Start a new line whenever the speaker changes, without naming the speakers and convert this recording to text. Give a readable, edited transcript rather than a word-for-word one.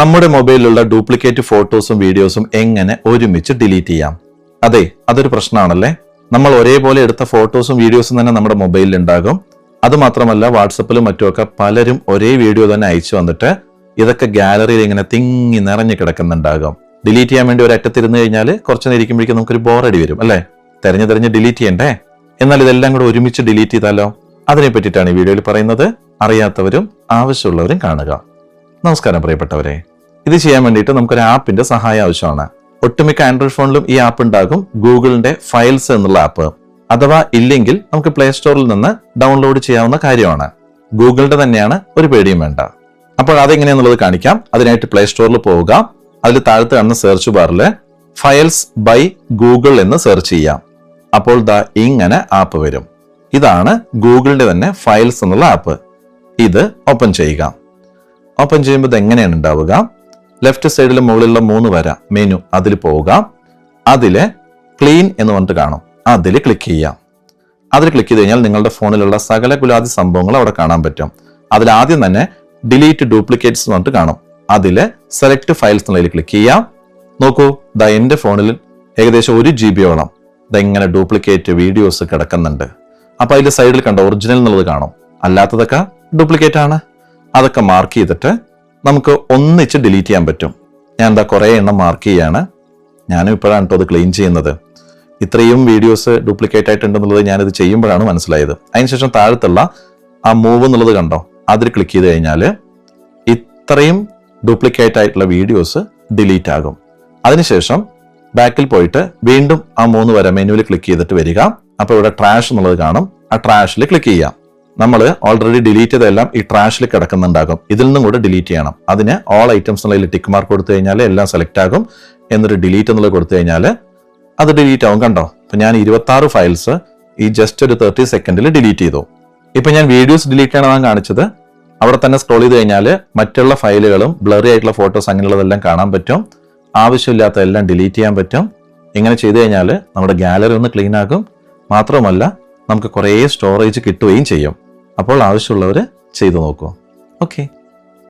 നമ്മുടെ മൊബൈലിലുള്ള ഡ്യൂപ്ലിക്കേറ്റ് ഫോട്ടോസും വീഡിയോസും എങ്ങനെ ഒരുമിച്ച് ഡിലീറ്റ് ചെയ്യാം? അതെ, അതൊരു പ്രശ്നമാണല്ലേ. നമ്മൾ ഒരേപോലെ എടുത്ത ഫോട്ടോസും വീഡിയോസും തന്നെ നമ്മുടെ മൊബൈലിൽ ഉണ്ടാകും. അതുമാത്രമല്ല, വാട്സപ്പിലും മറ്റുമൊക്കെ പലരും ഒരേ വീഡിയോ തന്നെ അയച്ചു വന്നിട്ട് ഇതൊക്കെ ഗാലറിയിൽ ഇങ്ങനെ തിങ്ങി നിറഞ്ഞു കിടക്കുന്നുണ്ടാകും. ഡിലീറ്റ് ചെയ്യാൻ വേണ്ടി ഒരറ്റത്തിരുന്ന് കഴിഞ്ഞാൽ കുറച്ചു നേരം ഇരിക്കുമ്പോഴേക്കും നമുക്കൊരു ബോറടി വരും അല്ലേ? തെരഞ്ഞു ഡിലീറ്റ് ചെയ്യണ്ടേ? എന്നാൽ ഇതെല്ലാം കൂടെ ഒരുമിച്ച് ഡിലീറ്റ് ചെയ്താലോ? അതിനെ പറ്റിയിട്ടാണ് ഈ വീഡിയോയിൽ പറയുന്നത്. അറിയാത്തവരും ആവശ്യമുള്ളവരും കാണുക. നമസ്കാരം പ്രിയപ്പെട്ടവരെ. ഇത് ചെയ്യാൻ വേണ്ടിയിട്ട് നമുക്കൊരു ആപ്പിന്റെ സഹായം ആവശ്യമാണ്. ഒട്ടുമിക്ക ആൻഡ്രോയിഡ് ഫോണിലും ഈ ആപ്പ് ഉണ്ടാകും, ഗൂഗിളിന്റെ ഫയൽസ് എന്നുള്ള ആപ്പ്. അഥവാ ഇല്ലെങ്കിൽ നമുക്ക് പ്ലേ സ്റ്റോറിൽ നിന്ന് ഡൗൺലോഡ് ചെയ്യാവുന്ന കാര്യമാണ്. ഗൂഗിളിന്റെ തന്നെയാണ്, ഒരു പേടിയും വേണ്ട. അപ്പോൾ അതെങ്ങനെയാന്നുള്ളത് കാണിക്കാം. അതിനായിട്ട് പ്ലേ സ്റ്റോറിൽ പോവുക. അതിൽ താഴത്ത് കാണുന്ന സെർച്ച് ബാറിൽ ഫയൽസ് ബൈ ഗൂഗിൾ എന്ന് സെർച്ച് ചെയ്യാം. അപ്പോൾ ദാ ഇങ്ങനെ ആപ്പ് വരും. ഇതാണ് ഗൂഗിളിന്റെ തന്നെ ഫയൽസ് എന്നുള്ള ആപ്പ്. ഇത് ഓപ്പൺ ചെയ്യുക. ഓപ്പൺ ചെയ്യുമ്പോൾ ഇത് എങ്ങനെയാണ് ഉണ്ടാവുക? ലെഫ്റ്റ് സൈഡിൽ മുകളിലുള്ള 3 വര മെനു, അതിൽ പോവുക. അതില് ക്ലീൻ എന്ന് പറഞ്ഞിട്ട് കാണും, അതിൽ ക്ലിക്ക് ചെയ്യാം. അതിൽ ക്ലിക്ക് ചെയ്ത് കഴിഞ്ഞാൽ നിങ്ങളുടെ ഫോണിലുള്ള സകല കുലാദി സംഭവങ്ങൾ അവിടെ കാണാൻ പറ്റും. അതിൽ ആദ്യം തന്നെ ഡിലീറ്റ് ഡ്യൂപ്ലിക്കേറ്റ്സ് എന്ന് പറഞ്ഞിട്ട് കാണും. അതില് സെലക്ട് ഫയൽസ് എന്നുള്ളതിൽ ക്ലിക്ക് ചെയ്യാം. നോക്കൂ, ദാ എന്റെ ഫോണിൽ ഏകദേശം 1 GB ഇതെങ്ങനെ ഡ്യൂപ്ലിക്കേറ്റ് വീഡിയോസ് കിടക്കുന്നുണ്ട്. അപ്പൊ അതിന്റെ സൈഡിൽ കണ്ട ഒറിജിനൽ എന്നുള്ളത് കാണും, അല്ലാത്തതൊക്കെ ഡ്യൂപ്ലിക്കേറ്റ് ആണ്. അതൊക്കെ മാർക്ക് ചെയ്തിട്ട് നമുക്ക് ഒന്നിച്ച് ഡിലീറ്റ് ചെയ്യാൻ പറ്റും. ഞാൻ എന്താ കുറേ എണ്ണം മാർക്ക് ചെയ്യാണ്. ഞാനും ഇപ്പോഴാണ് കേട്ടോ അത് ക്ലീൻ ചെയ്യുന്നത്. ഇത്രയും വീഡിയോസ് ഡ്യൂപ്ലിക്കേറ്റ് ആയിട്ടുണ്ടെന്നുള്ളത് ഞാനിത് ചെയ്യുമ്പോഴാണ് മനസ്സിലായത്. അതിനുശേഷം താഴത്തുള്ള ആ മൂവ് എന്നുള്ളത് കണ്ടോ, അതിൽ ക്ലിക്ക് ചെയ്ത് കഴിഞ്ഞാൽ ഇത്രയും ഡ്യൂപ്ലിക്കേറ്റ് ആയിട്ടുള്ള വീഡിയോസ് ഡിലീറ്റ് ആകും. അതിനുശേഷം ബാക്കിൽ പോയിട്ട് വീണ്ടും ആ 3 വര മെനുവിൽ ക്ലിക്ക് ചെയ്തിട്ട് വരിക. അപ്പോൾ ഇവിടെ ട്രാഷ് എന്നുള്ളത് കാണും, ആ ട്രാഷിൽ ക്ലിക്ക് ചെയ്യാം. നമ്മൾ ഓൾറെഡി ഡിലീറ്റ് ചെയ്തെല്ലാം ഈ ട്രാഷിൽ കിടക്കുന്നുണ്ടാകും. ഇതിൽ നിന്നും കൂടെ ഡിലീറ്റ് ചെയ്യണം. അതിന് ഓൾ ഐറ്റംസ് എന്നുള്ളതിൽ ടിക്ക് മാർക്ക് കൊടുത്തു കഴിഞ്ഞാൽ എല്ലാം സെലക്ട് ആകും. എന്നിട്ട് ഡിലീറ്റ് എന്നുള്ളത് കൊടുത്തു കഴിഞ്ഞാൽ അത് ഡിലീറ്റ് ആവും. കണ്ടോ, ഇപ്പൊ ഞാൻ 26 ഫയൽസ് ഈ ജസ്റ്റ് ഒരു 30 സെക്കൻഡിൽ ഡിലീറ്റ് ചെയ്തു. ഇപ്പൊ ഞാൻ വീഡിയോസ് ഡിലീറ്റ് ചെയ്യണമെന്നാണ് കാണിച്ചത്. അവിടെ തന്നെ സ്ക്രോൾ ചെയ്ത് കഴിഞ്ഞാൽ മറ്റുള്ള ഫയലുകളും ബ്ലറി ആയിട്ടുള്ള ഫോട്ടോസ് അങ്ങനെയുള്ളതെല്ലാം കാണാൻ പറ്റും. ആവശ്യമില്ലാത്ത എല്ലാം ഡിലീറ്റ് ചെയ്യാൻ പറ്റും. ഇങ്ങനെ ചെയ്തു കഴിഞ്ഞാൽ നമ്മുടെ ഗാലറി ഒന്ന് ക്ലീൻ ആകും. മാത്രമല്ല, നമുക്ക് കുറേ സ്റ്റോറേജ് കിട്ടുകയും ചെയ്യും. അപ്പോൾ ആവശ്യമുള്ളവർ ചെയ്തു നോക്കൂ. ഓക്കെ.